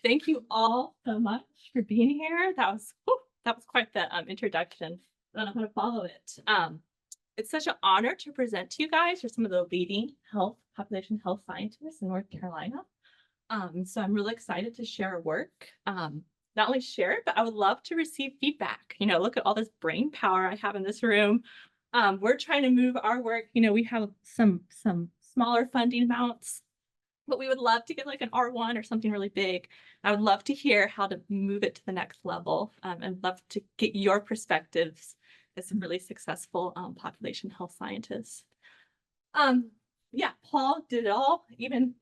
Thank you all so much for being here. That was quite the introduction. I don't know how to follow it. It's such an honor to present to you guys. You're some of the leading population health scientists in North Carolina. So I'm really excited to share our work. Not only share it, but I would love to receive feedback. Look at all this brain power I have in this room. We're trying to move our work. We have some smaller funding amounts, but we would love to get like an R1 or something really big. I would love to hear how to move it to the next level, and love to get your perspectives as some really successful population health scientists. Yeah, Paul did it all, even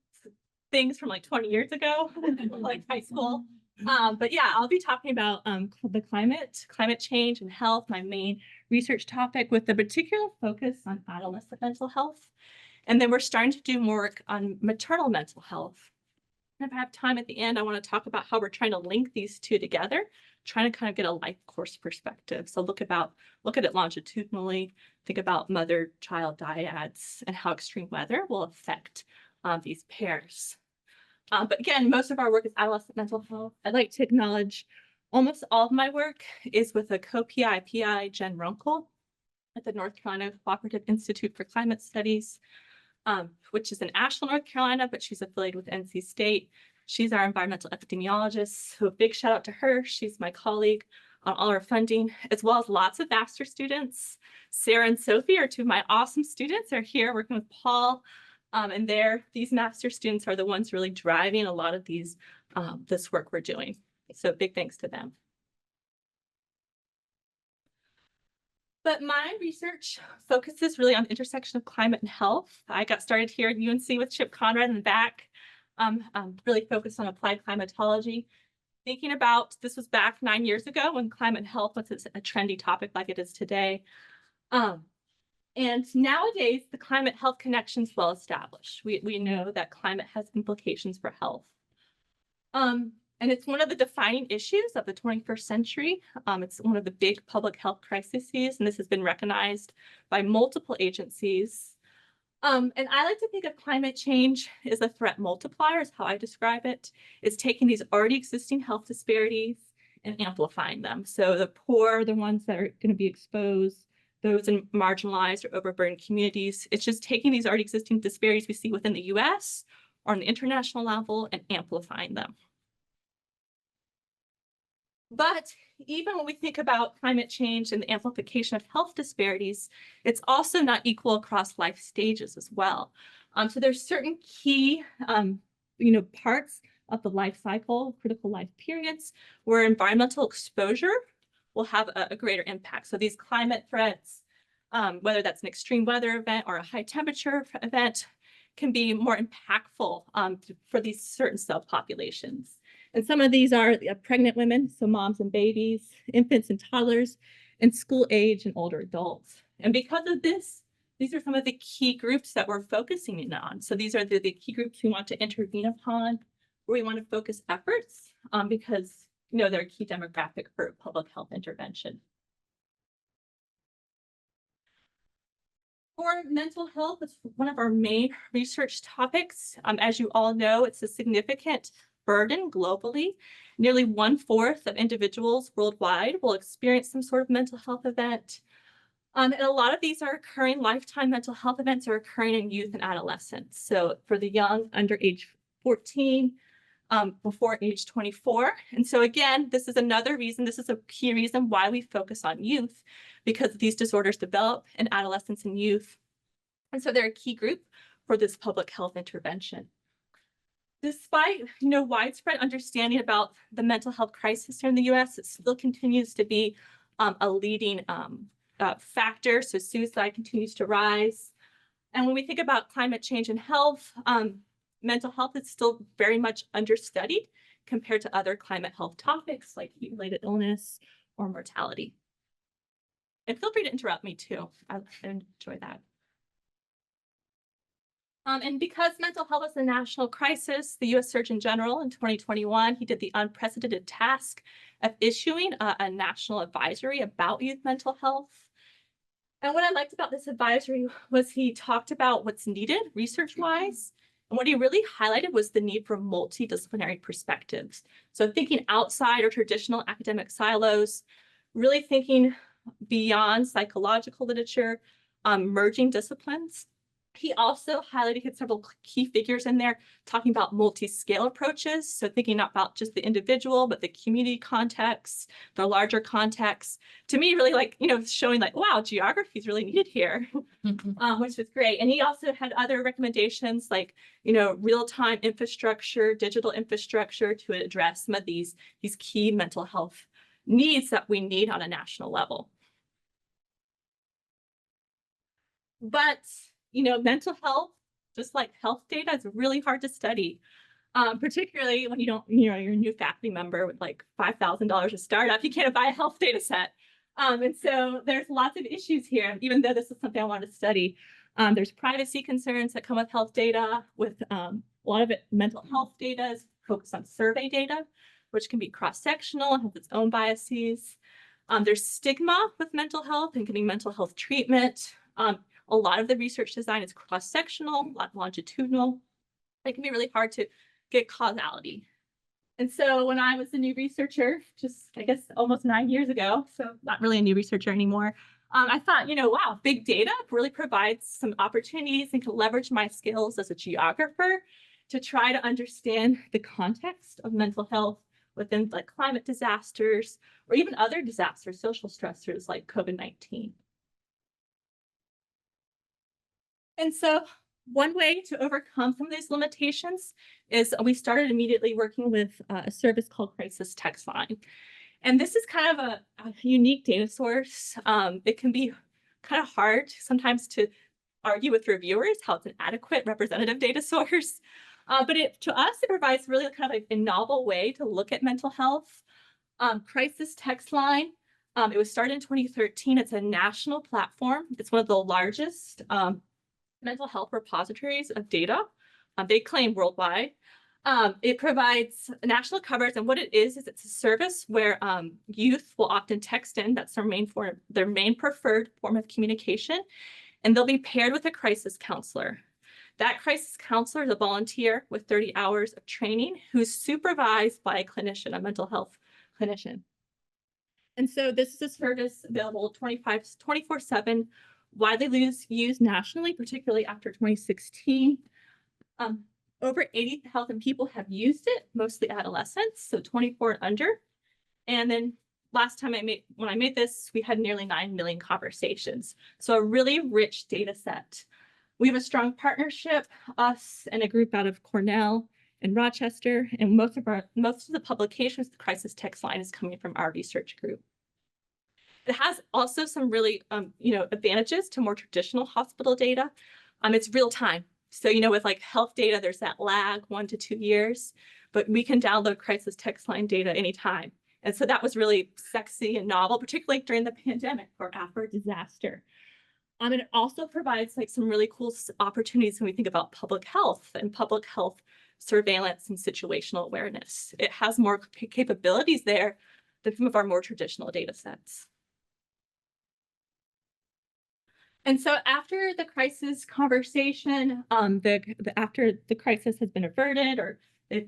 things from like 20 years ago, like high school. But yeah, I'll be talking about the climate change and health, my main research topic, with a particular focus on adolescent mental health. And then we're starting to do more work on maternal mental health. And if I have time at the end, I want to talk about how we're trying to link these two together, trying to kind of get a life course perspective. So look at it longitudinally, think about mother-child dyads and how extreme weather will affect these pairs. But again, most of our work is adolescent mental health. I'd like to acknowledge almost all of my work is with a co-PI, Jen Runkle, at the North Carolina Cooperative Institute for Climate Studies, which is in Asheville, North Carolina, but she's affiliated with NC State. She's our environmental epidemiologist, so a big shout out to her. She's my colleague on all our funding, as well as lots of master students. Sarah and Sophie are two of my awesome students. They're here working with Paul. And these master students are the ones really driving a lot of this work we're doing. So big thanks to them. But my research focuses really on the intersection of climate and health. I got started here at UNC with Chip Conrad in the back, really focused on applied climatology. Thinking about, this was back 9 years ago when climate and health was a trendy topic like it is today. And nowadays, the climate health connection is well established. We know that climate has implications for health. And it's one of the defining issues of the 21st century. It's one of the big public health crises, and this has been recognized by multiple agencies. And I like to think of climate change as a threat multiplier, is how I describe it. It's taking these already existing health disparities and amplifying them. So the poor, the ones that are going to be exposed, those in marginalized or overburdened communities. It's just taking these already existing disparities we see within the US or on the international level and amplifying them. But even when we think about climate change and the amplification of health disparities, it's also not equal across life stages as well. So there's certain key parts of the life cycle, critical life periods, where environmental exposure will have a greater impact. So these climate threats, whether that's an extreme weather event or a high temperature event, can be more impactful for these certain subpopulations. And some of these are pregnant women, so moms and babies, infants and toddlers, and school age and older adults. And because of this, these are some of the key groups that we're focusing in on. So these are the key groups we want to intervene upon, where we want to focus efforts because they're a key demographic for public health intervention. For mental health, it's one of our main research topics. As you all know, it's a significant burden globally. Nearly 1/4 of individuals worldwide will experience some sort of mental health event. And a lot of these are occurring, lifetime mental health events are occurring in youth and adolescents. So for the young, under age 14, before age 24. And so again, this is another reason, this is a key reason why we focus on youth, because these disorders develop in adolescents and youth. And so they're a key group for this public health intervention. Despite widespread understanding about the mental health crisis here in the US, it still continues to be a leading factor. So suicide continues to rise. And when we think about climate change and health, mental health is still very much understudied compared to other climate health topics like heat-related illness or mortality. And feel free to interrupt me too. I enjoy that. And because mental health is a national crisis, the US Surgeon General in 2021, he did the unprecedented task of issuing a national advisory about youth mental health. And what I liked about this advisory was he talked about what's needed research-wise And what he really highlighted was the need for multidisciplinary perspectives. So thinking outside or traditional academic silos, really thinking beyond psychological literature, merging disciplines. He also highlighted, he had several key figures in there talking about multi-scale approaches. So thinking not about just the individual, but the community context, the larger context. To me, really like, showing like, wow, geography is really needed here, which was great. And he also had other recommendations like, real-time infrastructure, digital infrastructure to address some of these key mental health needs that we need on a national level. But mental health, just like health data, is really hard to study, particularly when you don't, you're a new faculty member with like $5,000 a startup. You can't buy a health data set. And so there's lots of issues here, even though this is something I wanted to study. There's privacy concerns that come with health data, with a lot of it, mental health data is focused on survey data, which can be cross-sectional, has its own biases. There's stigma with mental health and getting mental health treatment. A lot of the research design is cross-sectional, longitudinal. It can be really hard to get causality. And so when I was a new researcher, just I guess almost 9 years ago, so not really a new researcher anymore, I thought, wow, big data really provides some opportunities and can leverage my skills as a geographer to try to understand the context of mental health within like climate disasters or even other disasters, social stressors like COVID-19. And so one way to overcome some of these limitations is we started immediately working with a service called Crisis Text Line. And this is kind of a unique data source. It can be kind of hard sometimes to argue with reviewers how it's an adequate representative data source. But to us, it provides really kind of like a novel way to look at mental health. Crisis Text Line, it was started in 2013. It's a national platform. It's one of the largest mental health repositories of data. They claim worldwide. It provides national coverage, and what it is it's a service where youth will often text in. That's their main preferred form of communication, and they'll be paired with a crisis counselor. That crisis counselor is a volunteer with 30 hours of training who's supervised by a clinician, a mental health clinician. And so this is a service available 24/7, widely used nationally, particularly after 2016. Over 80,000 people have used it, mostly adolescents, so 24 and under. And then last time when I made this, we had nearly 9 million conversations. So a really rich data set. We have a strong partnership, us and a group out of Cornell and Rochester, and most of the publications, the Crisis Text Line is coming from our research group. It has also some really, advantages to more traditional hospital data. It's real time. So, with like health data, there's that lag 1 to 2 years, but we can download Crisis Text Line data anytime. And so that was really sexy and novel, particularly during the pandemic or after a disaster. And it also provides like some really cool opportunities when we think about public health and public health surveillance and situational awareness. It has more capabilities there than some of our more traditional data sets. And so after the crisis conversation, after the crisis has been averted, or if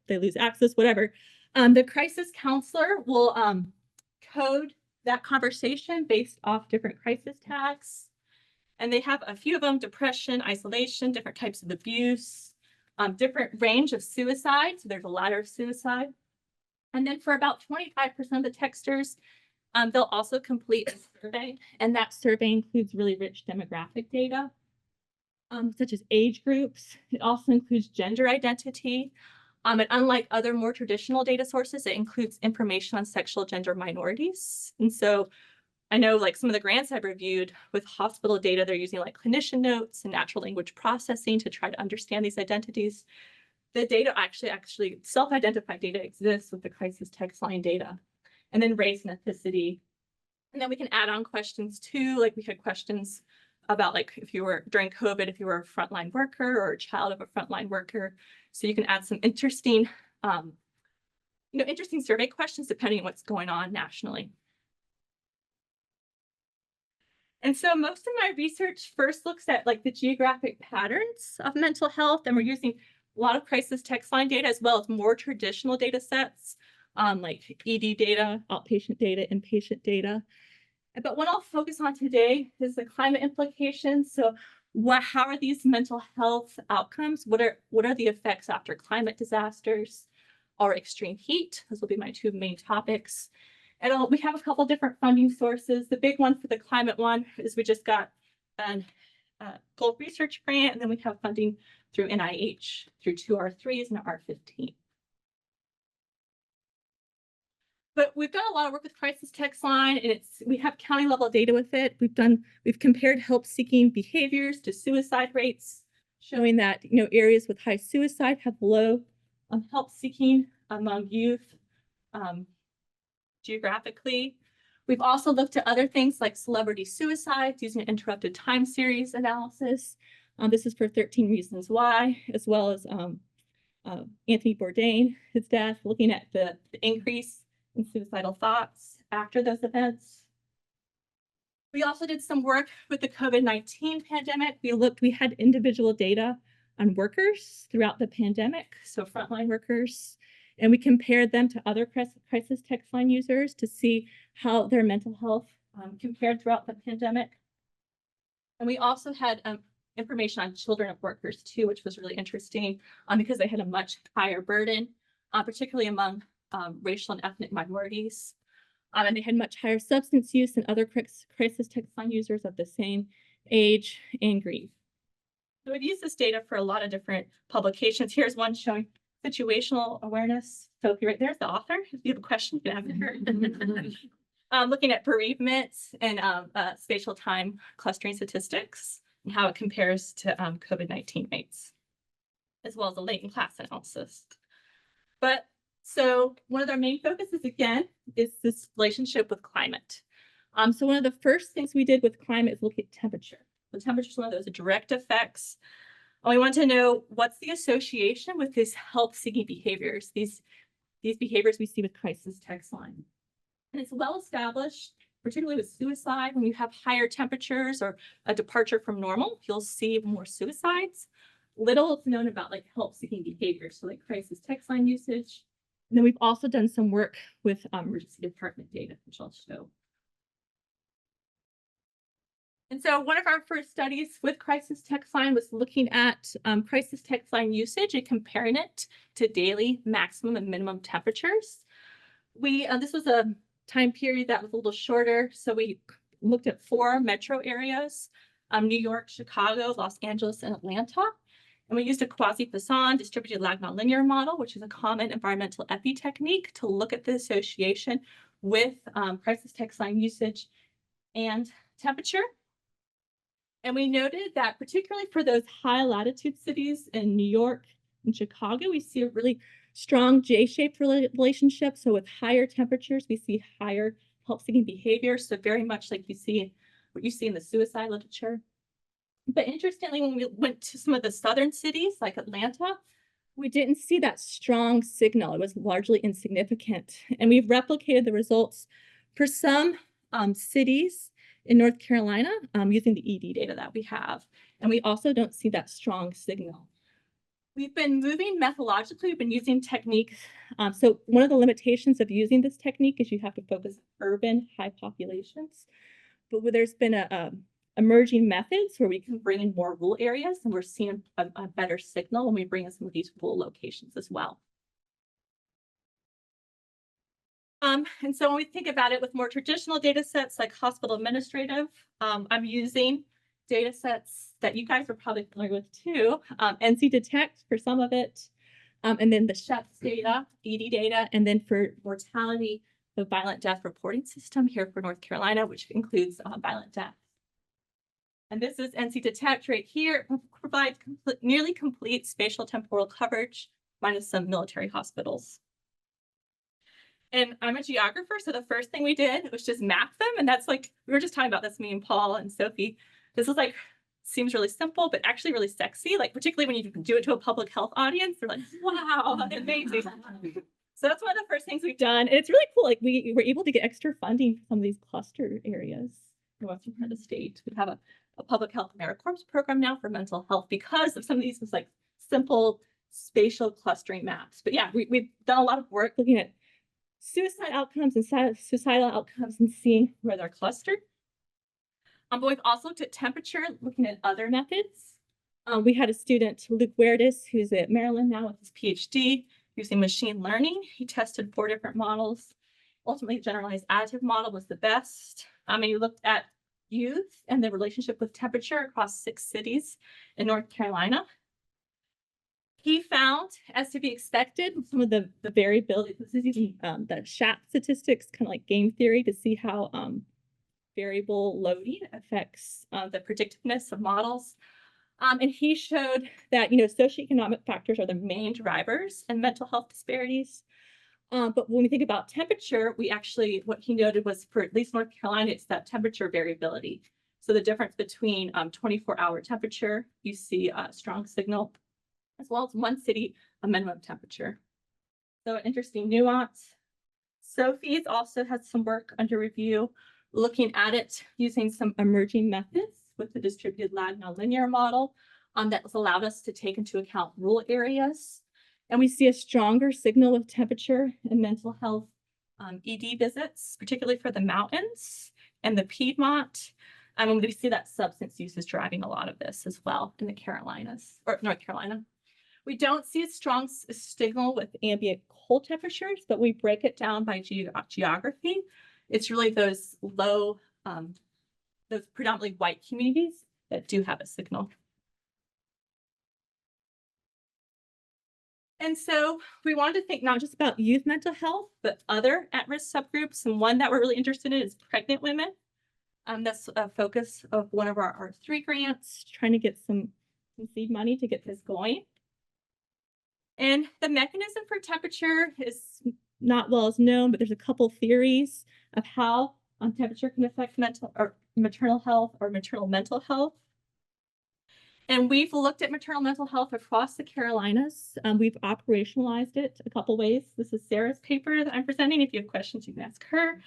they lose access, whatever, the crisis counselor will code that conversation based off different crisis tags. And they have a few of them: depression, isolation, different types of abuse, different range of suicide. So there's a ladder of suicide. And then for about 25% of the texters, they'll also complete a survey, and that survey includes really rich demographic data, such as age groups. It also includes gender identity. And unlike other more traditional data sources, it includes information on sexual gender minorities. And so I know like some of the grants I've reviewed with hospital data, they're using like clinician notes and natural language processing to try to understand these identities. The data actually self-identified data exists with the Crisis Text Line data. And then race and ethnicity. And then we can add on questions too, like we had questions about like if you were during COVID, if you were a frontline worker or a child of a frontline worker. So you can add some interesting, interesting survey questions depending on what's going on nationally. And so most of my research first looks at like the geographic patterns of mental health, and we're using a lot of crisis text line data as well as more traditional data sets, like ED data, outpatient data, inpatient data. But what I'll focus on today is the climate implications. So how are these mental health outcomes? What are the effects after climate disasters or extreme heat? Those will be my two main topics. And we have a couple different funding sources. The big one for the climate one is we just got a gold research grant, and then we have funding through NIH through two R3s and R15. But we've done a lot of work with crisis text line, and we have county level data with it. We've compared help-seeking behaviors to suicide rates, showing that areas with high suicide have low help-seeking among youth geographically. We've also looked at other things like celebrity suicides using an interrupted time series analysis. This is for 13 Reasons Why, as well as Anthony Bourdain, his death, looking at the increase in suicidal thoughts after those events. We also did some work with the COVID-19 pandemic. We had individual data on workers throughout the pandemic, so frontline workers, and we compared them to other crisis text line users to see how their mental health compared throughout the pandemic. And we also had information on children of workers too, which was really interesting because they had a much higher burden, particularly among racial and ethnic minorities. And they had much higher substance use than other crisis text line users of the same age and grief. So we've used this data for a lot of different publications. Here's one showing situational awareness. Sophie, right there's the author. If you have a question, you can ask her. Looking at bereavement and spatial time clustering statistics and how it compares to COVID-19 rates, as well as a latent class analysis. But so one of their main focuses, again, is this relationship with climate. So one of the first things we did with climate is look at temperature. The temperature is one of those direct effects. We want to know what's the association with these help-seeking behaviors, these behaviors we see with crisis text line. And it's well established, particularly with suicide, when you have higher temperatures or a departure from normal, you'll see more suicides. Little is known about like help-seeking behaviors, so like crisis text line usage. And then we've also done some work with emergency department data, which I'll show. And so one of our first studies with crisis text line was looking at crisis text line usage and comparing it to daily maximum and minimum temperatures. This was a time period that was a little shorter, so we looked at 4 metro areas, New York, Chicago, Los Angeles, and Atlanta. And we used a quasi-Poisson distributed lag nonlinear model, which is a common environmental epi technique to look at the association with crisis text line usage and temperature. And we noted that particularly for those high latitude cities in New York and Chicago, we see a really strong J-shaped relationship. So with higher temperatures, we see higher help-seeking behavior. So very much like what you see in the suicide literature. But interestingly, when we went to some of the southern cities like Atlanta, we didn't see that strong signal. It was largely insignificant. And we've replicated the results for some cities in North Carolina using the ED data that we have. And we also don't see that strong signal. We've been moving methodologically. We've been using techniques. So one of the limitations of using this technique is you have to focus on urban high populations. But there's been emerging methods where we can bring in more rural areas, and we're seeing a better signal when we bring in some of these rural locations as well. And so when we think about it with more traditional data sets like hospital administrative, I'm using data sets that you guys are probably familiar with too, NC-Detect for some of it, and then the SHEPS data, ED data, and then for mortality, the violent death reporting system here for North Carolina, which includes violent death. And this is NC-Detect right here. It provides nearly complete spatial temporal coverage minus some military hospitals. And I'm a geographer, so the first thing we did was just map them. And that's like, we were just talking about this, me and Paul and Sophie. This is like, seems really simple, but actually really sexy, like particularly when you do it to a public health audience, they're like, wow, amazing. So that's one of the first things we've done. And it's really cool. Like we were able to get extra funding for some of these cluster areas the western part of the state. We have a public health AmeriCorps program now for mental health because of some of these like simple spatial clustering maps. But yeah, we've done a lot of work looking at suicide outcomes and suicidal outcomes and seeing where they're clustered. But we've also looked at temperature, looking at other methods. We had a student, Luke Huertas, who's at Maryland now with his PhD, using machine learning. He tested 4 different models. Ultimately, the generalized additive model was the best. And he looked at youth and the relationship with temperature across 6 cities in North Carolina. He found, as to be expected, some of the variability. This is using the SHAP statistics, kind of like game theory, to see how variable loading affects the predictiveness of models. And he showed that, socioeconomic factors are the main drivers in mental health disparities. But when we think about temperature, what he noted was, for at least North Carolina, it's that temperature variability. So the difference between 24-hour temperature, you see a strong signal, as well as one city, a minimum temperature. So an interesting nuance. Sophie's also had some work under review, looking at it using some emerging methods with the distributed lag nonlinear model that has allowed us to take into account rural areas. And we see a stronger signal with temperature and mental health ED visits, particularly for the mountains and the Piedmont. And we see that substance use is driving a lot of this as well in the Carolinas, or North Carolina. We don't see a strong signal with ambient cold temperatures, but we break it down by geography. It's really those low, those predominantly white communities that do have a signal. And so we wanted to think not just about youth mental health, but other at-risk subgroups. And one that we're really interested in is pregnant women. That's a focus of one of our 3 grants, trying to get some seed money to get this going. And the mechanism for temperature is not well as known, but there's a couple theories of how temperature can affect mental or maternal health or maternal mental health. And we've looked at maternal mental health across the Carolinas. We've operationalized it a couple ways. This is Sarah's paper that I'm presenting. If you have questions, you can ask her.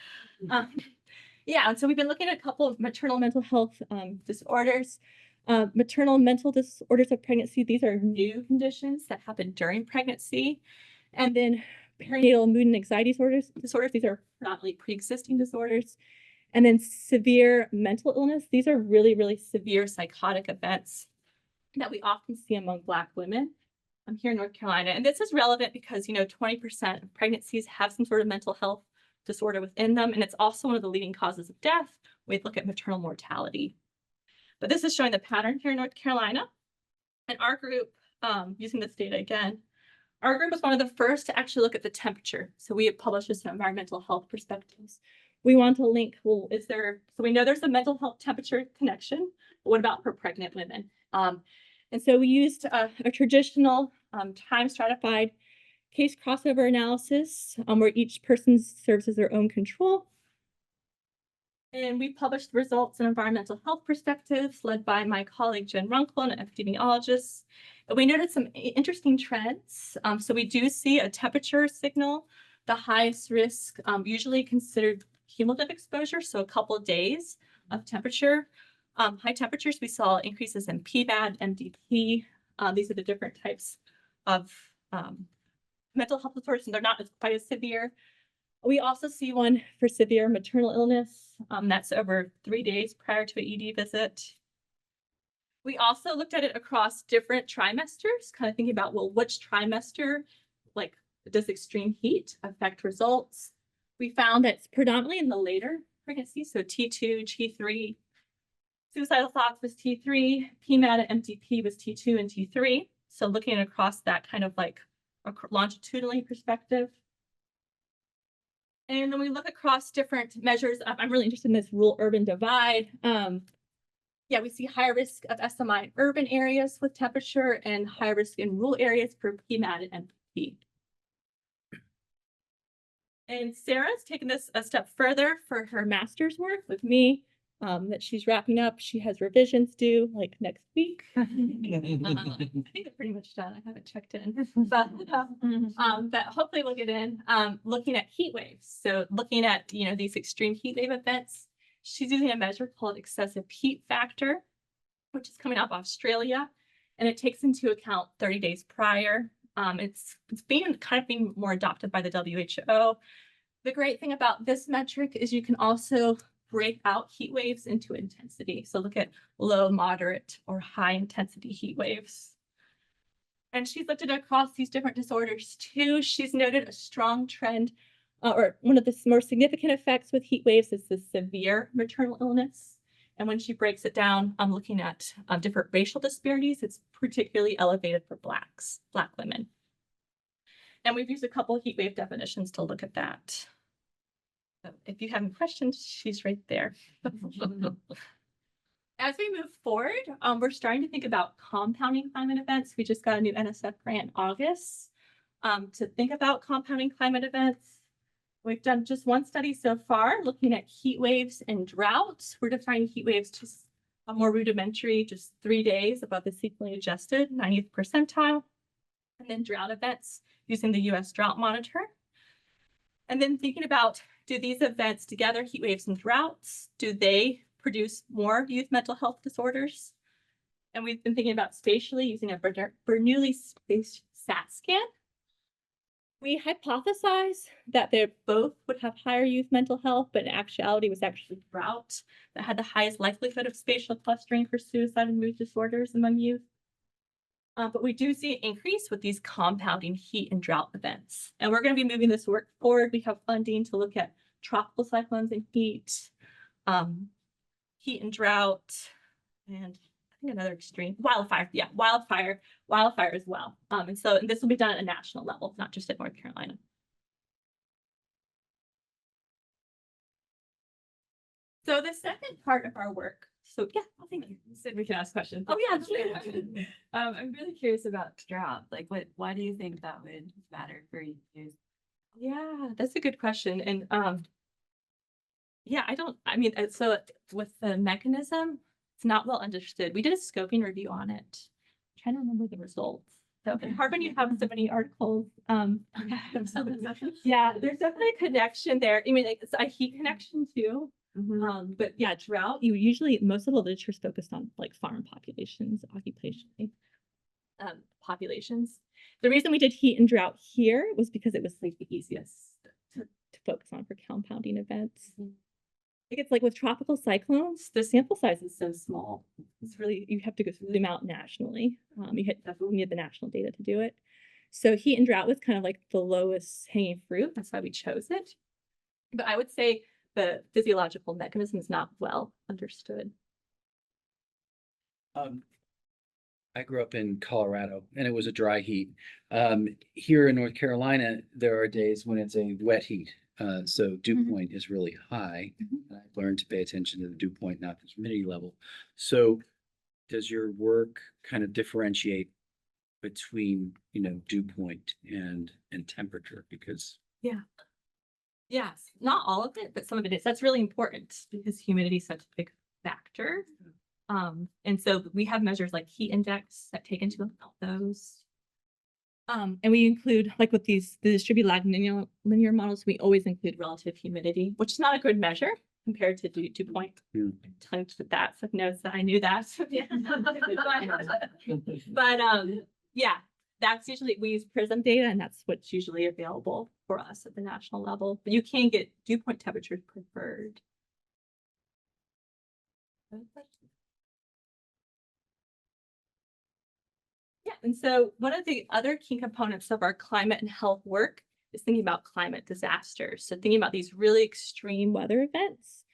Yeah, and so we've been looking at a couple of maternal mental health disorders. Maternal mental disorders of pregnancy, these are new conditions that happen during pregnancy. And then perinatal mood and anxiety disorders, these are predominantly pre-existing disorders. And then severe mental illness, these are really, really severe psychotic events that we often see among Black women here in North Carolina. And this is relevant because, 20% of pregnancies have some sort of mental health disorder within them. And it's also one of the leading causes of death. We look at maternal mortality. But this is showing the pattern here in North Carolina. And our group, using this data again, our group was one of the first to actually look at the temperature. So we have published this in environmental health perspectives. We want to link, so we know there's a mental health temperature connection, but what about for pregnant women? And so we used a traditional time stratified case crossover analysis where each person serves as their own control. And we published the results in environmental health perspectives led by my colleague Jen Runkle, an epidemiologist. And we noted some interesting trends. So we do see a temperature signal, the highest risk, usually considered cumulative exposure, so a couple of days of temperature. High temperatures, we saw increases in PBAD, MDP. These are the different types of mental health disorders, and they're not quite as severe. We also see one for severe maternal illness. That's over 3 days prior to an ED visit. We also looked at it across different trimesters, kind of thinking about, well, which trimester, like, does extreme heat affect results? We found that it's predominantly in the later pregnancy, so T2, T3. Suicidal thoughts was T3, PMAD and MDP was T2 and T3. So looking across that kind of like a longitudinally perspective. And then we look across different measures. I'm really interested in this rural-urban divide. Yeah, we see higher risk of SMI in urban areas with temperature and higher risk in rural areas for PMAD and MDP. And Sarah's taken this a step further for her master's work with me that she's wrapping up. She has revisions due like next week. I think they're pretty much done. I haven't checked in, but hopefully we'll get in looking at heat waves. So looking at, these extreme heat wave events she's using a measure called excessive heat factor, which is coming out of Australia, and it takes into account 30 days prior. It's being more adopted by the WHO. The great thing about this metric is you can also break out heat waves into intensity. So look at low, moderate, or high intensity heat waves. And she's looked at across these different disorders too. She's noted a strong trend, or one of the more significant effects with heat waves is the severe maternal illness. And when she breaks it down, I'm looking at different racial disparities. It's particularly elevated for Black women. And we've used a couple of heat wave definitions to look at that. So if you have any questions, she's right there. As we move forward, we're starting to think about compounding climate events. We just got a new NSF grant in August to think about compounding climate events. We've done just one study so far looking at heat waves and droughts. We're defining heat waves to a more rudimentary, just 3 days above the seasonally adjusted 90th percentile. And then drought events using the US Drought Monitor. And then thinking about, do these events together, heat waves and droughts, do they produce more youth mental health disorders? And we've been thinking about spatially using a Bernoulli SAT scan. We hypothesized that they both would have higher youth mental health, but in actuality, it was actually drought that had the highest likelihood of spatial clustering for suicide and mood disorders among youth. But we do see an increase with these compounding heat and drought events. And we're going to be moving this work forward. We have funding to look at tropical cyclones and heat and drought, and I think another extreme, wildfire. Yeah, wildfire as well. And this will be done at a national level, not just at North Carolina. So the second part of our work, so yeah, thank you. You said we can ask questions. Oh yeah, I'm really curious about drought. Like, why do you think that would matter for you? yeah, that's a good question. And yeah, so with the mechanism, it's not well understood. We did a scoping review on it. I'm trying to remember the results. So it's hard when you have so many articles. Yeah, there's definitely a connection there. I mean, it's a heat connection too. But yeah, drought, most of the literature is focused on like farm populations, occupation populations. The reason we did heat and drought here was because it was like the easiest to focus on for compounding events. I think it's like with tropical cyclones, the sample size is so small. It's really, you have to go zoom out nationally. You definitely need the national data to do it. So heat and drought was kind of like the lowest hanging fruit. That's why we chose it. But I would say the physiological mechanism is not well understood. I grew up in Colorado and it was a dry heat. Here in North Carolina, there are days when it's a wet heat. So dew point is really high. And I've learned to pay attention to the dew point, not the humidity level. So does your work kind of differentiate between, dew point and temperature? Because Yes, not all of it, but some of it is. That's really important because humidity is such a big factor. And so we have measures like heat index that take into account those. And we include, like with the distributed lag linear models, we always include relative humidity, which is not a good measure compared to dew point. Time to put that, so notes that I knew that. but yeah, that's usually, we use PRISM data, and that's what's usually available for us at the national level. But you can get dew point temperatures preferred. Yeah, and so one of the other key components of our climate and health work is thinking about climate disasters. So thinking about these really extreme weather events,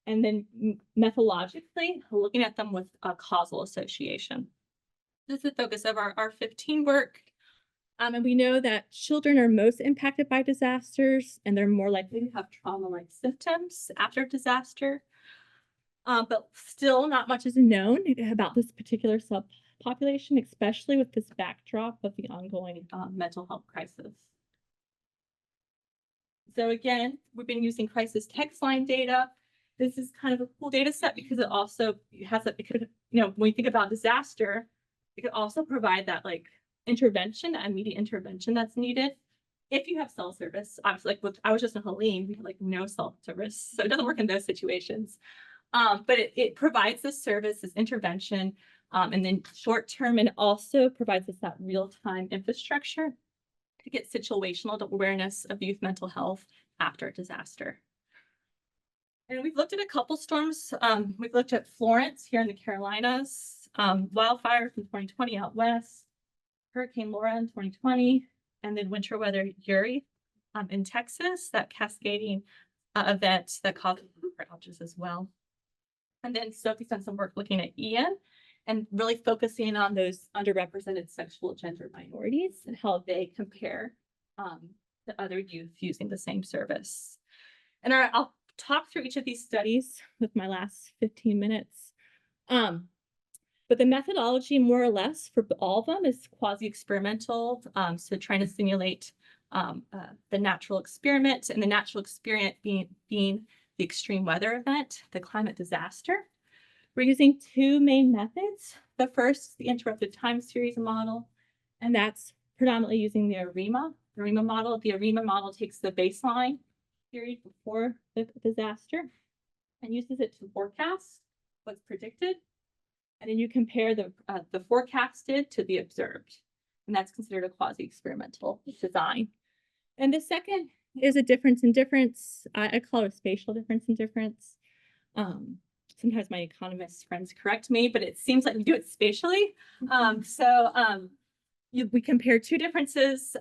and then methodologically looking at them with a causal association. This is the focus of our 15 work. And we know that children are most impacted by disasters, and they're more likely to have trauma-like symptoms after disaster. But still not much is known about this particular subpopulation, especially with this backdrop of the ongoing mental health crisis. So again, we've been using crisis text line data. This is kind of a cool data set because it also has that, because, when we think about disaster, it could also provide that like intervention, that immediate intervention that's needed. if you have cell service, obviously, like I was just in Helene, we had like no cell service, so it doesn't work in those situations. But it provides this service, this intervention, and then short term, and also provides us that real-time infrastructure to get situational awareness of youth mental health after a disaster. And we've looked at a couple storms. We've looked at Florence here in the Carolinas, wildfires in 2020 out west, Hurricane Laura in 2020, and then winter weather Uri in Texas, that cascading event that caused power outages as well. And then Sophie's done some work looking at Ian and really focusing on those underrepresented sexual gender minorities and how they compare to other youth using the same service. And I'll talk through each of these studies with my last 15 minutes. But the methodology, more or less, for all of them is quasi-experimental. So trying to simulate the natural experiment, and the natural experiment being the extreme weather event, the climate disaster. We're using two main methods. The first, the interrupted time series model, and that's predominantly using the ARIMA model. The ARIMA model takes the baseline period before the disaster and uses it to forecast what's predicted. And then you compare the forecasted to the observed. And that's considered a quasi-experimental design. And the second is a difference in difference. I call it a spatial difference in difference. Sometimes my economist friends correct me, but it seems like we do it spatially. We compare two differences.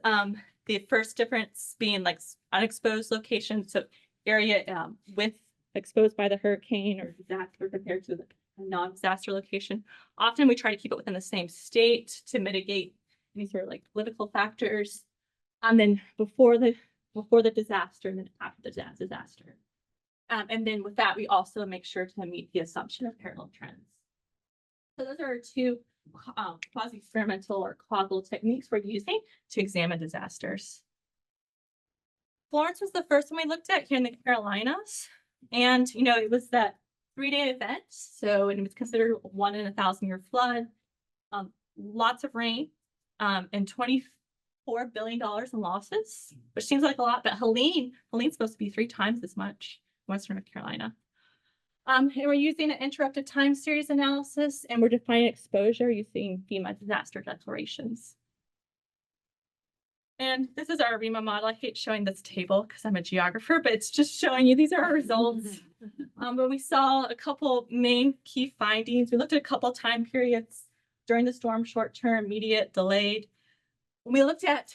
The first difference being like unexposed location, so area with exposed by the hurricane or disaster compared to the non-disaster location. Often we try to keep it within the same state to mitigate any sort of like political factors. And then before the disaster and then after the disaster. And then with that, we also make sure to meet the assumption of parallel trends. So those are two quasi-experimental or causal techniques we're using to examine disasters. Florence was the first one we looked at here in the Carolinas. And, it was that 3-day event. So it was considered 1 in 1,000-year flood, lots of rain, and $24 billion in losses, which seems like a lot, but Helene's supposed to be 3 times as much, Western North Carolina. And we're using an interrupted time series analysis, and we're defining exposure using FEMA disaster declarations. And this is our ARIMA model. I hate showing this table because I'm a geographer, but it's just showing you these are our results. But we saw a couple main key findings. We looked at a couple time periods during the storm, short-term, immediate, delayed. When we looked at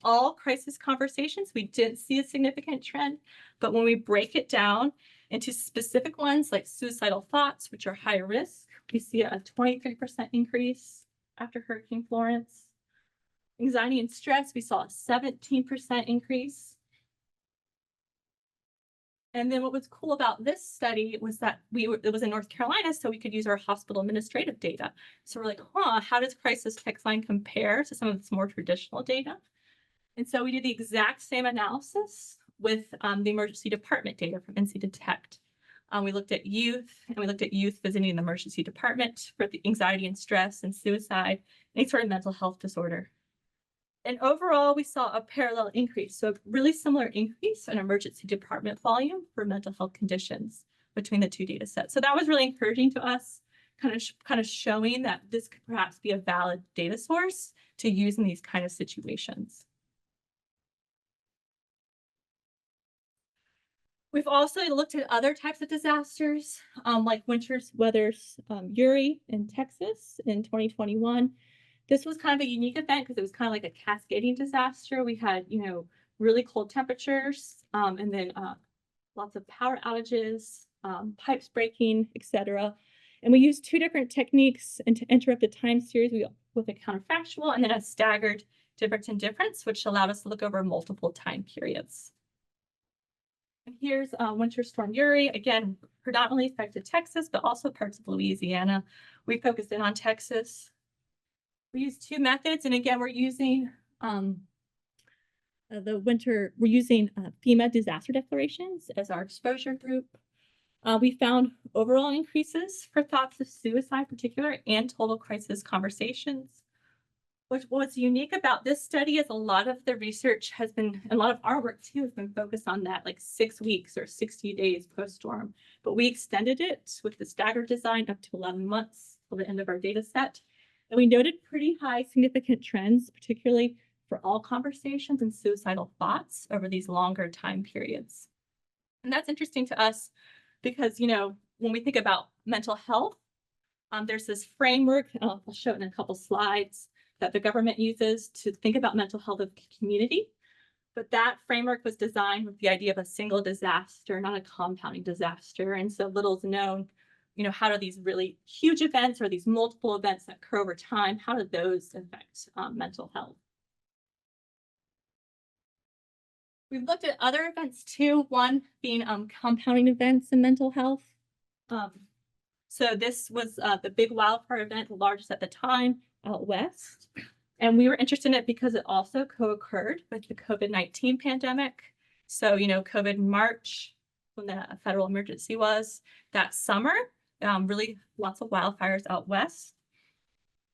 all crisis conversations, we didn't see a significant trend. But when we break it down into specific ones like suicidal thoughts, which are high risk, we see a 23% increase after Hurricane Florence. Anxiety and stress, we saw a 17% increase. And then what was cool about this study was that it was in North Carolina, so we could use our hospital administrative data. So we're like, how does crisis text line compare to some of this more traditional data? And so we did the exact same analysis with the emergency department data from NC Detect. We looked at youth, and we looked at youth visiting the emergency department for the anxiety and stress and suicide, any sort of mental health disorder. And overall, we saw a parallel increase, so a really similar increase in emergency department volume for mental health conditions between the two data sets. So that was really encouraging to us, kind of showing that this could perhaps be a valid data source to use in these kind of situations. We've also looked at other types of disasters, like winter weather Uri in Texas in 2021. This was kind of a unique event because it was kind of like a cascading disaster. We had, really cold temperatures, and then lots of power outages, pipes breaking, etc. And we used 2 different techniques to interrupt the time series with a counterfactual and then a staggered difference in difference, which allowed us to look over multiple time periods. And here's Winter Storm Uri, again, predominantly affected Texas, but also parts of Louisiana. We focused in on Texas. We used 2 methods, and again, we're using FEMA disaster declarations as our exposure group. We found overall increases for thoughts of suicide, in particular, and total crisis conversations. What's unique about this study is a lot of the research has been, and a lot of our work too, has been focused on that like 6 weeks or 60 days post-storm. But we extended it with the staggered design up to 11 months till the end of our data set. And we noted pretty high significant trends, particularly for all conversations and suicidal thoughts over these longer time periods. And that's interesting to us because, you know, when we think about mental health, there's this framework, I'll show it in a couple slides, that the government uses to think about mental health of the community. But that framework was designed with the idea of a single disaster, not a compounding disaster. And so little is known, you know, how do these really huge events or these multiple events that occur over time, how do those affect mental health? We've looked at other events too, one being compounding events in mental health. So this was the big wildfire event, the largest at the time out west. And we were interested in it because it also co-occurred with the COVID-19 pandemic. So, you know, COVID in March, when the federal emergency was, that summer, really lots of wildfires out west.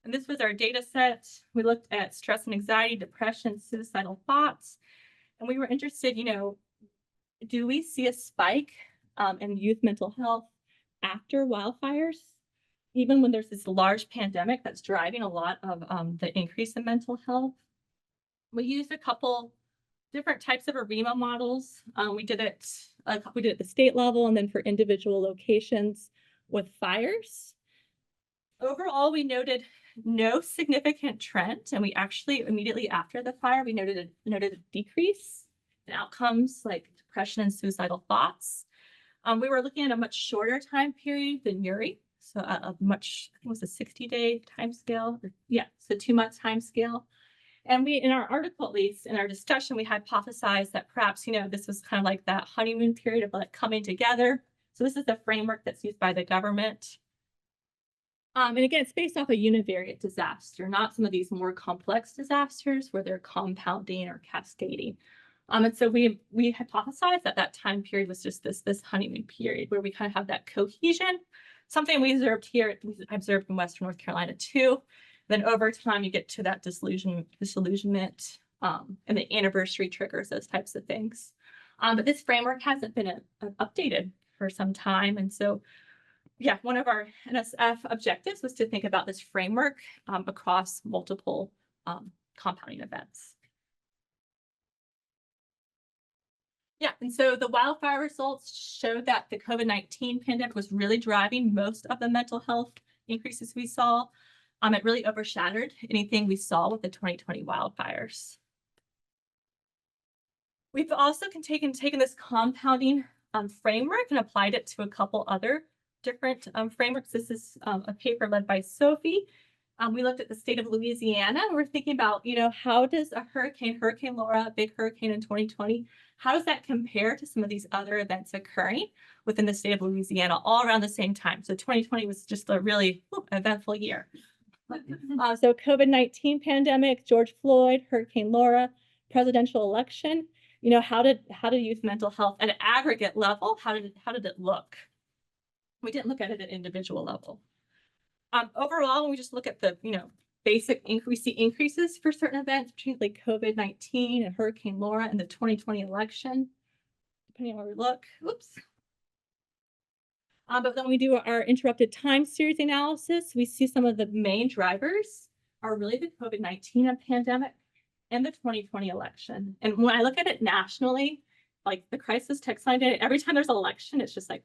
And this was our data set. We looked at stress and anxiety, depression, suicidal thoughts. And we were interested, you know, do we see a spike in youth mental health after wildfires, even when there's this large pandemic that's driving a lot of the increase in mental health? We used a couple different types of ARIMA models. We did it at the state level and then for individual locations with fires. Overall, we noted no significant trend, and we actually immediately after the fire, we noted a decrease in outcomes like depression and suicidal thoughts. We were looking at a much shorter time period than URI, so a much, I think it was a 60-day time scale. Yeah, so 2 months time scale. And we, in our article, at least in our discussion, we hypothesized that perhaps, you know, this was kind of like that honeymoon period of like coming together. So this is the framework that's used by the government. And again, it's based off a univariate disaster, not some of these more complex disasters where they're compounding or cascading. And so we hypothesized that that time period was just this honeymoon period where we kind of have that cohesion, something we observed here, we observed in Western North Carolina too. Then over time, you get to that disillusionment, and the anniversary triggers, those types of things. But this framework hasn't been updated for some time. And so, yeah, one of our NSF objectives was to think about this framework across multiple compounding events. Yeah, and so the wildfire results showed that the COVID-19 pandemic was really driving most of the mental health increases we saw. It really overshadowed anything we saw with the 2020 wildfires. We've also taken this compounding framework and applied it to a couple other different frameworks. This is a paper led by Sophie. We looked at the state of Louisiana, and we're thinking about, you know, how does a Hurricane Laura, a big hurricane in 2020, how does that compare to some of these other events occurring within the state of Louisiana all around the same time? So 2020 was just a really eventful year. So COVID-19 pandemic, George Floyd, Hurricane Laura, presidential election, you know, how did youth mental health at an aggregate level, how did it look? We didn't look at it at individual level. Overall, when we just look at the, you know, basic increases for certain events, particularly COVID-19 and Hurricane Laura and the 2020 election, depending on where we look. Oops. But then we do our interrupted time series analysis. We see some of the main drivers are really the COVID-19 pandemic and the 2020 election. And when I look at it nationally, like the crisis text line data, every time there's an election, it's just like,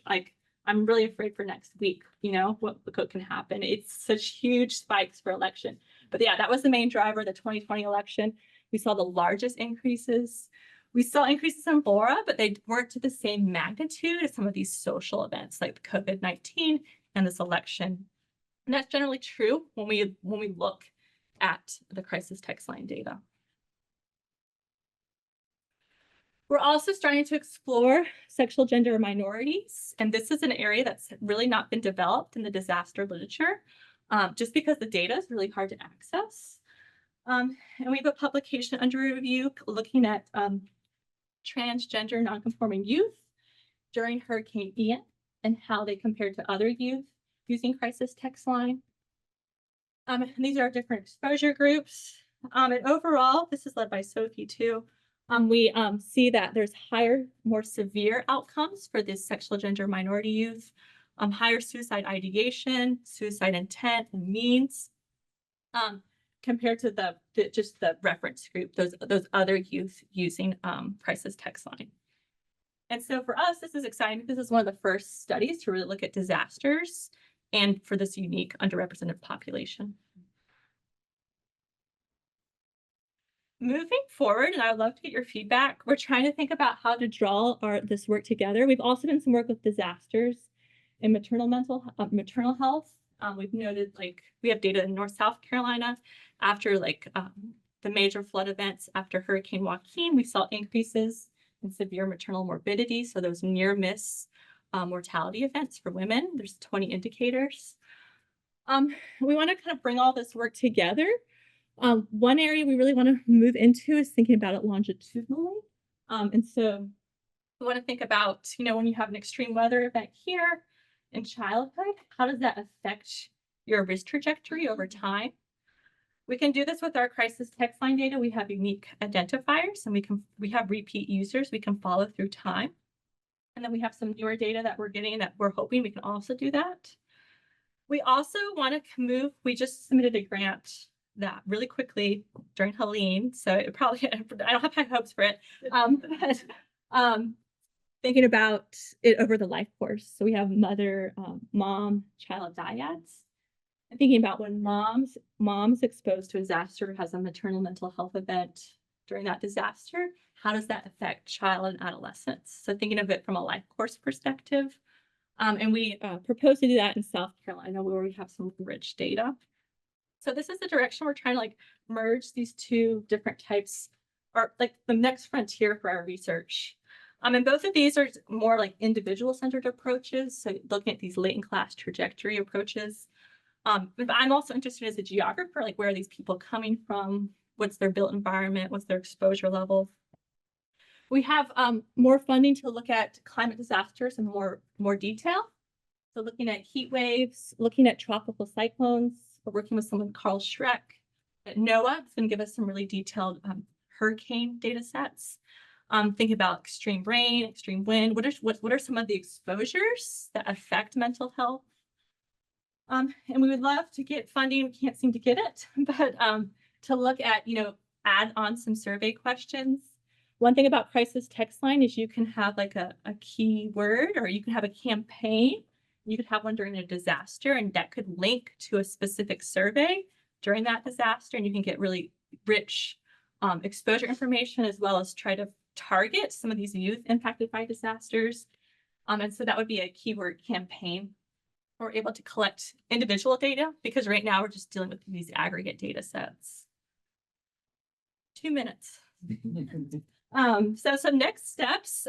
like, I'm really afraid for next week, you know, what can happen. It's such huge spikes for election. But yeah, that was the main driver, the 2020 election. We saw the largest increases. We saw increases in Laura, but they weren't to the same magnitude as some of these social events like COVID-19 and this election. And that's generally true when we look at the crisis text line data. We're also starting to explore sexual gender minorities, and this is an area that's really not been developed in the disaster literature, just because the data is really hard to access. And we have a publication under review looking at transgender nonconforming youth during Hurricane Ian and how they compared to other youth using crisis text line. And these are different exposure groups. And overall, this is led by Sophie too. We see that there's higher, more severe outcomes for this sexual gender minority youth, higher suicide ideation, suicide intent, and means, compared to just the reference group, those other youth using crisis text line. And so for us, this is exciting. This is one of the first studies to really look at disasters and for this unique underrepresented population. Moving forward, and I would love to get your feedback, we're trying to think about how to draw this work together. We've also done some work with disasters in maternal health. We've noted, like, we have data in South Carolina after the major flood events after Hurricane Joaquin. We saw increases in severe maternal morbidity, so those near miss mortality events for women. There's 20 indicators. We want to kind of bring all this work together. One area we really want to move into is thinking about it longitudinally. And so we want to think about, when you have an extreme weather event here in childhood, how does that affect your risk trajectory over time? We can do this with our crisis text line data. We have unique identifiers, and we have repeat users we can follow through time. And then we have some newer data that we're getting that we're hoping we can also do that. We also want to move, we just submitted a grant that really quickly during Helene, so it probably, I don't have high hopes for it, but thinking about it over the life course. So we have mother, mom, child dyads. And thinking about when mom's exposed to a disaster, has a maternal mental health event during that disaster, how does that affect child and adolescents? So thinking of it from a life course perspective. And we propose to do that in South Carolina, where we have some rich data. So this is the direction we're trying to merge these two different types, or the next frontier for our research. And both of these are more individual centered approaches. So looking at these latent class trajectory approaches. But I'm also interested as a geographer, where are these people coming from? What's their built environment? What's their exposure level? We have more funding to look at climate disasters in more detail. So looking at heat waves, looking at tropical cyclones. We're working with someone, Carl Schreck at NOAA. It's going to give us some really detailed hurricane data sets. Thinking about extreme rain, extreme wind. What are some of the exposures that affect mental health? And we would love to get funding. We can't seem to get it, but to look at, add on some survey questions. One thing about crisis text line is you can have a keyword, or you can have a campaign. You could have one during a disaster, and that could link to a specific survey during that disaster, and you can get really rich exposure information, as well as try to target some of these youth impacted by disasters. And so that would be a keyword campaign. We're able to collect individual data, because right now we're just dealing with these aggregate data sets. 2 minutes. So some next steps.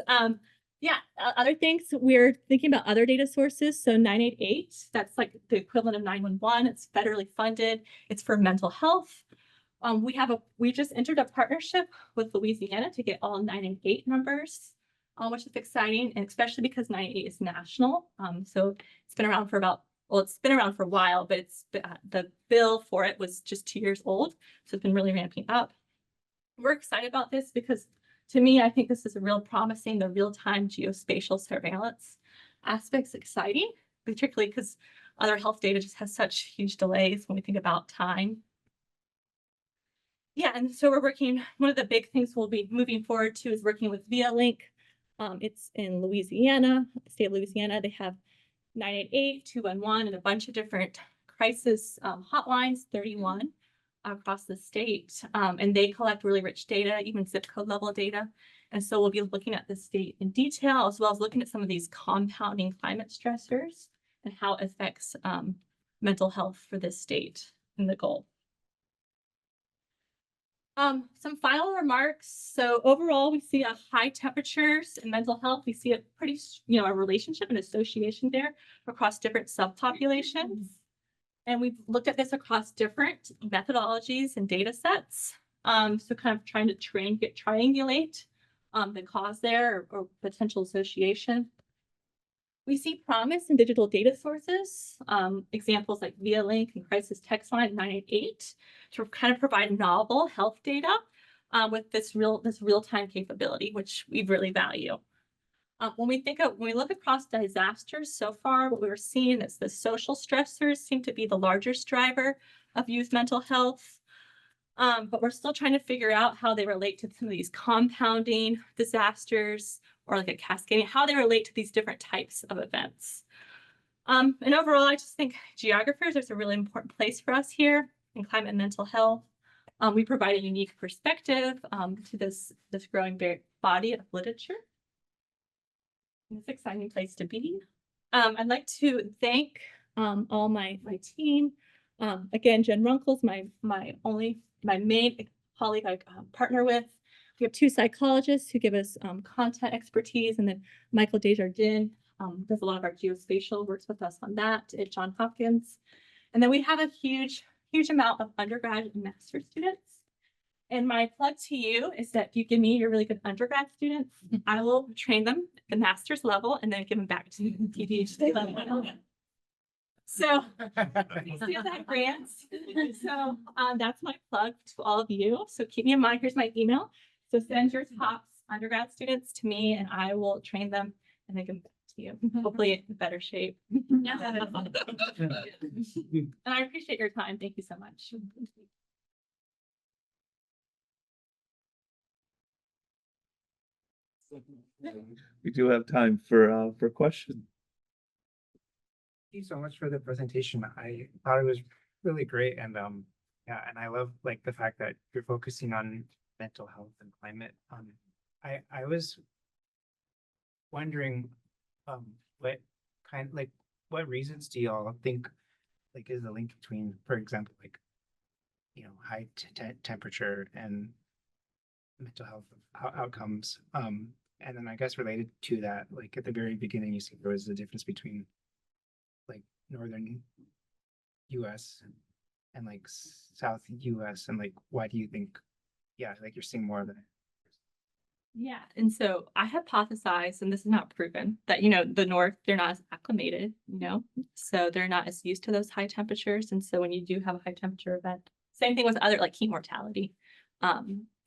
Other things, we're thinking about other data sources. So 988, that's the equivalent of 911. It's federally funded. It's for mental health. We just entered a partnership with Louisiana to get all 988 numbers, which is exciting, and especially because 988 is national. So it's been around for it's been around for a while, but the bill for it was just 2 years old. So it's been really ramping up. We're excited about this because, to me, I think this is a real promising, the real-time geospatial surveillance aspect's exciting, particularly because other health data just has such huge delays when we think about time. Yeah, and so we're working, one of the big things we'll be moving forward to is working with ViaLink. It's in Louisiana, the state of Louisiana. They have 988, 211, and a bunch of different crisis hotlines, 31 across the state. And they collect really rich data, even zip code level data. And so we'll be looking at the state in detail, as well as looking at some of these compounding climate stressors and how it affects mental health for this state and the goal. Some final remarks. So overall, we see a high temperatures and mental health. We see a pretty, a relationship and association there across different subpopulations. And we've looked at this across different methodologies and data sets. So kind of trying to triangulate the cause there, or potential association. We see promise in digital data sources, examples like ViaLink and Crisis Text Line 988 to kind of provide novel health data with this real-time capability, which we really value. When we look across disasters so far, what we're seeing is the social stressors seem to be the largest driver of youth mental health. But we're still trying to figure out how they relate to some of these compounding disasters or like a cascading, how they relate to these different types of events. And overall, I just think geographers is a really important place for us here in climate and mental health. We provide a unique perspective to this growing body of literature. It's an exciting place to be. I'd like to thank all my team. Again, Jen Runkle's my main colleague I partner with. We have 2 psychologists who give us content expertise, and then Michael Desjardins does a lot of our geospatial, works with us on that at Johns Hopkins. And then we have a huge amount of undergrad and master students. And my plug to you is that if you give me your really good undergrad students, I will train them at the master's level and then give them back to the PhD level. So still that grants. So that's my plug to all of you. So keep me in mind. Here's my email. So send your top undergrad students to me and I will train them and then give them back to you, hopefully in better shape. And I appreciate your time. Thank you so much. We do have time for questions. Thank you so much for the presentation. I thought it was really great, and yeah, and I love like the fact that you're focusing on mental health and climate. I was wondering what reasons do y'all think like is the link between, for example, like high temperature and mental health outcomes. And then I guess related to that, like at the very beginning, you see there was a difference between like northern US and like south US, and like why do you think, yeah, like you're seeing more of it? Yeah, and so I hypothesize, and this is not proven, that the North, they're not as acclimated, so they're not as used to those high temperatures, and so when you do have a high temperature event, same thing with other like heat mortality,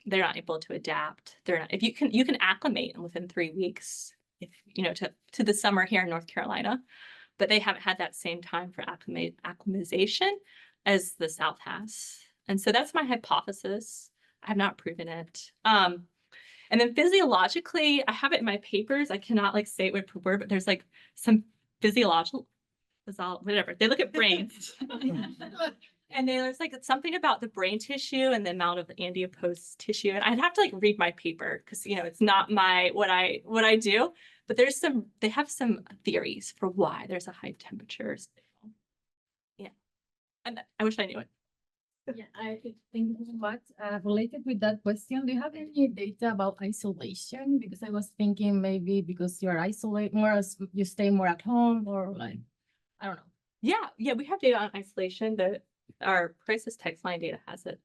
they're not able to adapt. They're not. If you can acclimate within 3 weeks, if to the summer here in North Carolina, but they haven't had that same time for acclimatization as the South has, and so that's my hypothesis. I have not proven it. And then physiologically, I have it in my papers. I cannot like say it word per word, but there's like some physiological, whatever. They look at brains. And there's like something about the brain tissue and the amount of adipose tissue. And I'd have to like read my paper because it's not what I do. But they have some theories for why there's a high temperature. Yeah. And I wish I knew it. Yeah, I think what related with that question, do you have any data about isolation? Because I was thinking maybe because you're isolated more, as you stay more at home, or like, I don't know. Yeah, we have data on isolation. Our crisis text line data has it.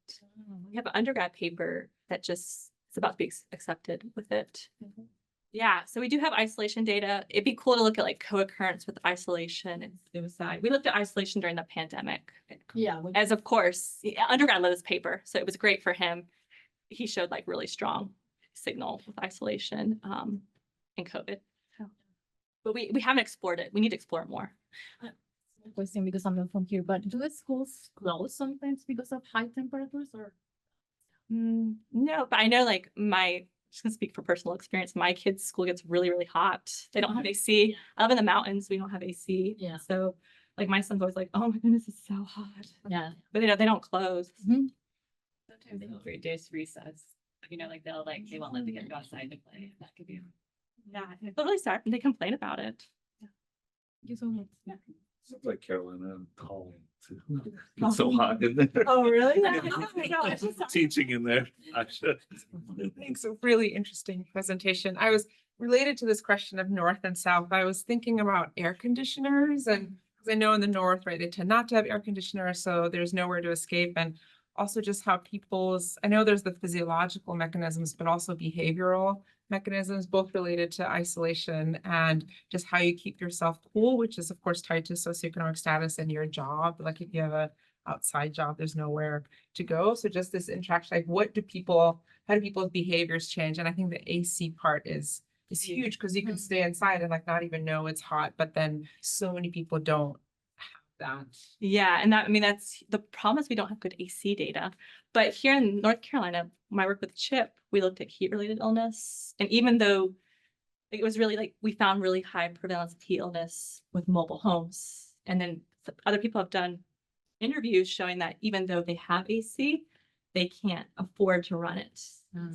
We have an undergrad paper that just is about to be accepted with it. Yeah, so we do have isolation data. It'd be cool to look at like co-occurrence with isolation and suicide. We looked at isolation during the pandemic. Yeah. As of course, undergrad led this paper, so it was great for him. He showed like really strong signal with isolation and COVID. So, but we haven't explored it. We need to explore it more. Question because I'm not from here, but do the schools close sometimes because of high temperatures or? No, but I know like just gonna speak for personal experience. My kids' school gets really, really hot. They don't have AC. I live in the mountains. We don't have AC. Yeah. So like my son's always like, oh my goodness, it's so hot. Yeah. But they don't close. Sometimes they will reduce recess. Like they won't let the kids go outside to play. That could be. Yeah, it's really sad. They complain about it. Thank you so much. Yeah. Sounds like Carolina calling. It's so hot in there. Oh, really? Oh my gosh. Teaching in there. I should. Thanks. A really interesting presentation. I was related to this question of North and South. I was thinking about air conditioners, and because I know in the North, right, they tend not to have air conditioners, so there's nowhere to escape. And also just how people's, I know there's the physiological mechanisms, but also behavioral mechanisms, both related to isolation and just how you keep yourself cool, which is of course tied to socioeconomic status and your job. Like if you have a outside job, there's nowhere to go. So just this interaction, like how do people's behaviors change? And I think the AC part is huge because you can stay inside and like not even know it's hot, but then so many people don't have that. Yeah, and that, I mean, that's the problem is we don't have good AC data. But here in North Carolina, my work with CHIP, we looked at heat-related illness. And even though it was really like, we found really high prevalence of heat illness with mobile homes. And then other people have done interviews showing that even though they have AC, they can't afford to run it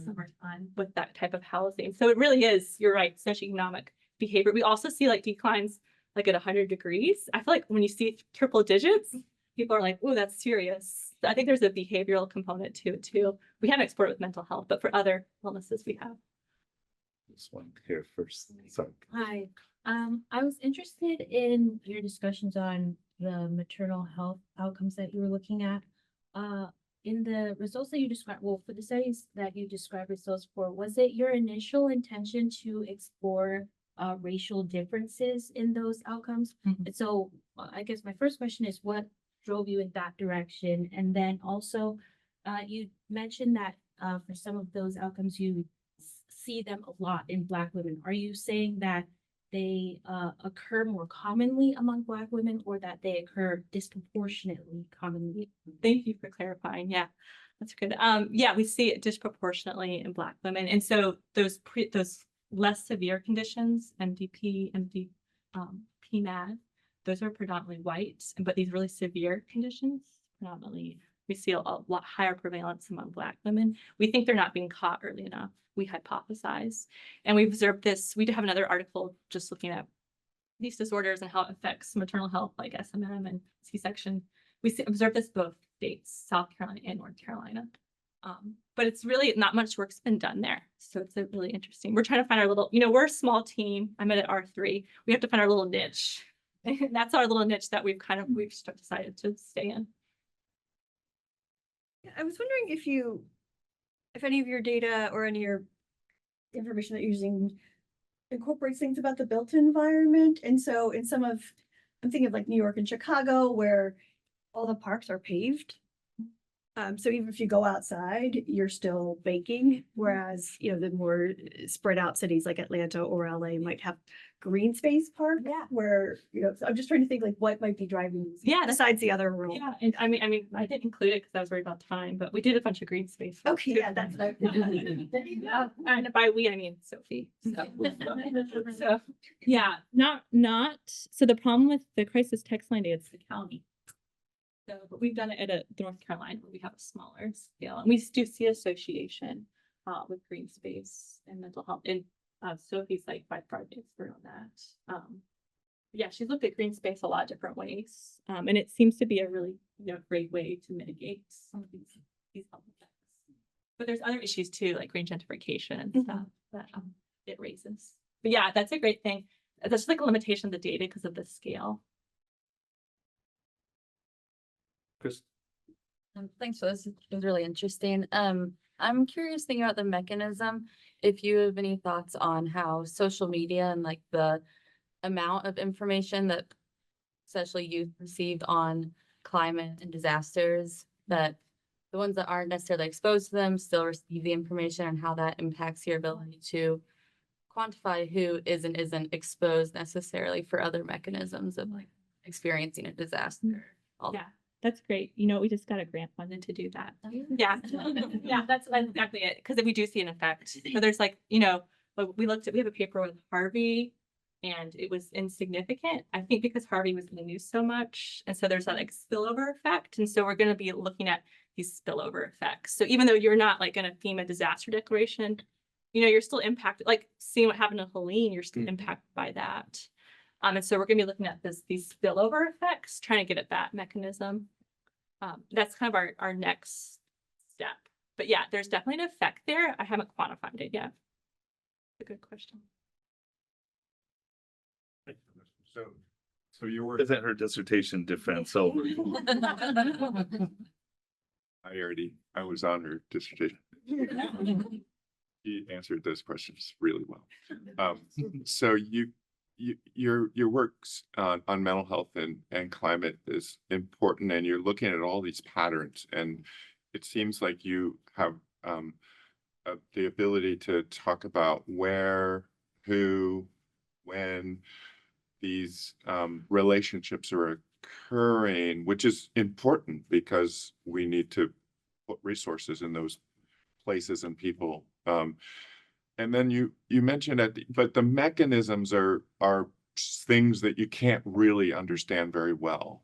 summertime with that type of housing. So it really is, you're right, socioeconomic behavior. We also see like declines like at 100 degrees. I feel like when you see triple digits, people are like, oh, that's serious. So I think there's a behavioral component to it too. We haven't explored with mental health, but for other illnesses we have. This one here first. Sorry. Hi, I was interested in your discussions on the maternal health outcomes that you were looking at. In the results that you described, well, for the studies that you described results for, was it your initial intention to explore racial differences in those outcomes? Mhm. And so I guess my first question is what drove you in that direction? And then also, you mentioned that for some of those outcomes, you see them a lot in Black women. Are you saying that they occur more commonly among Black women or that they occur disproportionately commonly? Thank you for clarifying. Yeah, that's good. Yeah, we see it disproportionately in Black women. And so those less severe conditions, MDP, PMAD, those are predominantly white, but these really severe conditions, predominantly, we see a lot higher prevalence among Black women. We think they're not being caught early enough. We hypothesize. And we've observed this. We do have another article just looking at these disorders and how it affects maternal health, like SMM and C-section. We observe this both states, South Carolina and North Carolina. But it's really not much work's been done there. So it's a really interesting. We're trying to find our little, we're a small team. I'm at R3. We have to find our little niche. And that's our little niche that we've decided to stay in. I was wondering if any of your data or any of your information that you're using incorporates things about the built environment. And so I'm thinking of like New York and Chicago where all the parks are paved. So even if you go outside, you're still baking. Whereas, the more spread out cities like Atlanta or LA might have green space park. Yeah. Where, so I'm just trying to think like what might be driving these. Yeah, besides the other rural. Yeah, and I mean, I didn't include it because I was worried about time, but we did a bunch of green space. work, Okay, too. yeah, that's what And by we, I mean Sophie. So, yeah, not, so the problem with the crisis text line data is the county. So, but we've done it at North Carolina, where we have a smaller scale, and we do see association with green space and mental health. And Sophie's like by far the expert on that. Yeah, she's looked at green space a lot of different ways, and it seems to be a really great way to mitigate some of these health effects. But there's other issues too, like green gentrification and stuff that it raises. But yeah, that's a great thing. That's just like a limitation of the data because of the scale. Chris? Thanks for this. It was really interesting. I'm curious thinking about the mechanism. If you have any thoughts on how social media and like the amount of information that especially youth received on climate and disasters, that the ones that aren't necessarily exposed to them still receive the information, and how that impacts your ability to quantify who is and isn't exposed necessarily for other mechanisms of like experiencing a disaster. Yeah, that's great. We just got a grant funded to do that. Yeah, yeah, that's exactly it. Because if we do see an effect, so there's like, we have a paper with Harvey and it was insignificant. I think because Harvey was in the news so much. And so there's that like spillover effect. And so we're going to be looking at these spillover effects. So even though you're not like going to FEMA disaster declaration, you're still impacted, like seeing what happened to Helene, you're still impacted by that. And so we're going to be looking at these spillover effects, trying to get at that mechanism. That's kind of our next step. But yeah, there's definitely an effect there. I haven't quantified it yet. It's a good question. So you were. Isn't her dissertation defense over? I was on her dissertation. He answered those questions really well. So your works on mental health and climate is important, and you're looking at all these patterns, and it seems like you have the ability to talk about where, who, when these relationships are occurring, which is important because we need to put resources in those places and people. And then you mentioned but the mechanisms are things that you can't really understand very well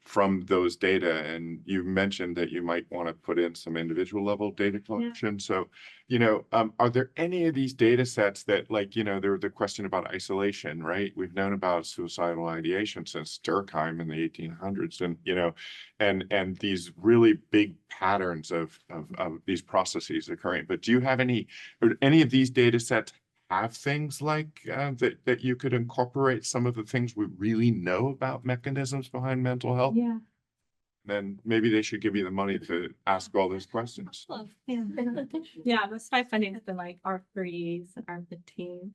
from those data. And you mentioned that you might want to put in some individual level data collection. So, are there any of these data sets that, like, there the question about isolation, right? We've known about suicidal ideation since Durkheim in the 1800s, and and these really big patterns of these processes occurring. But do you have any of these data sets have things like that you could incorporate some of the things we really know about mechanisms behind mental health? Yeah. Then maybe they should give you the money to ask all those questions. Yeah. Yeah, most of my funding has been like R3s and R15s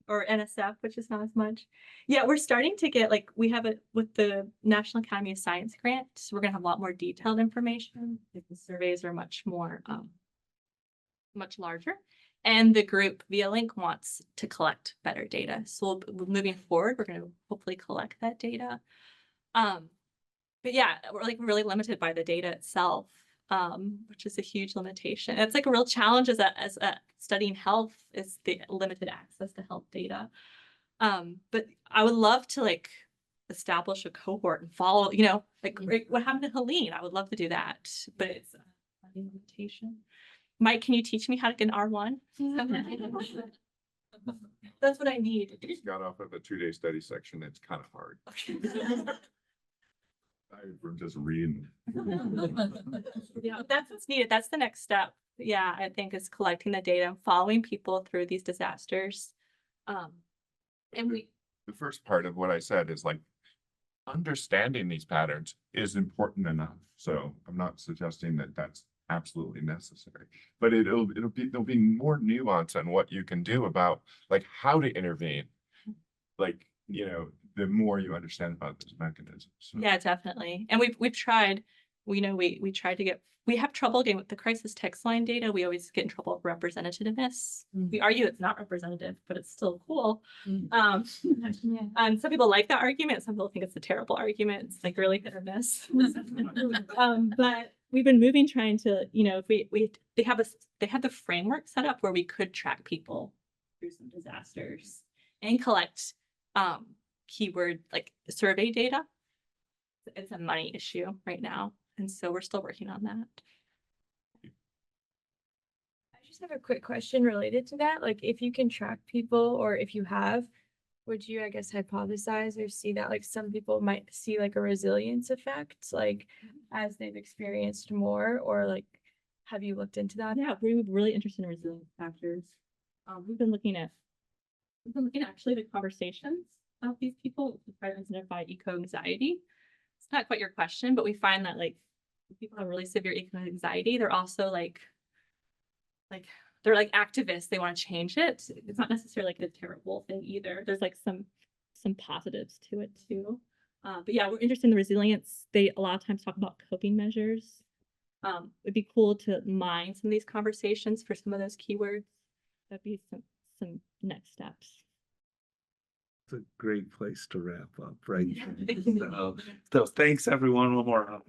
or NSF, which is not as much. Yeah, we're starting to get we have it with the National Academy of Science grant. So we're gonna have a lot more detailed information. The surveys are much more, much larger. And the group via Link wants to collect better data. So moving forward, we're going to hopefully collect that data. But yeah, we're really limited by the data itself, which is a huge limitation. It's a real challenge as a studying health is the limited access to health data. But I would love to establish a cohort and follow, what happened to Helene? I would love to do that, but it's a funding limitation. Mike, can you teach me how to get an R1? That's what I need. Just got off of a 2-day study section. It's kind of hard. I'm just reading. Yeah, that's what's needed. That's the next step. Yeah, I think is collecting the data and following people through these disasters. And the first part of what I said is understanding these patterns is important enough. So I'm not suggesting that that's absolutely necessary, but there'll be more nuance on what you can do about how to intervene, the more you understand about those mechanisms. So. Yeah, definitely. And we've tried, we tried to we have trouble getting with the crisis text line data. We always get in trouble with representativeness. We argue it's not representative, but it's still cool. And some people like that argument. Some people think it's a terrible argument. It's really hit or miss. But we've been trying to, if they had the framework set up where we could track people through some disasters and collect keyword survey data. It's a money issue right now. And so we're still working on that. I just have a quick question related to that. If you can track people, or if you have, would you, I guess, hypothesize or see that some people might see a resilience effect, as they've experienced more, or have you looked into that? Yeah, we're really interested in resilience factors. We've been looking at actually the conversations of these people to try to identify eco-anxiety. It's not quite your question, but we find that people have really severe eco-anxiety. They're also they're activists. They want to change it. It's not necessarily a terrible thing either. There's some positives to it too. But yeah, we're interested in the resilience. They a lot of times talk about coping measures. It'd be cool to mine some of these conversations for some of those keywords. That'd be some next steps. It's a great place to wrap up, right? So thanks everyone. One more.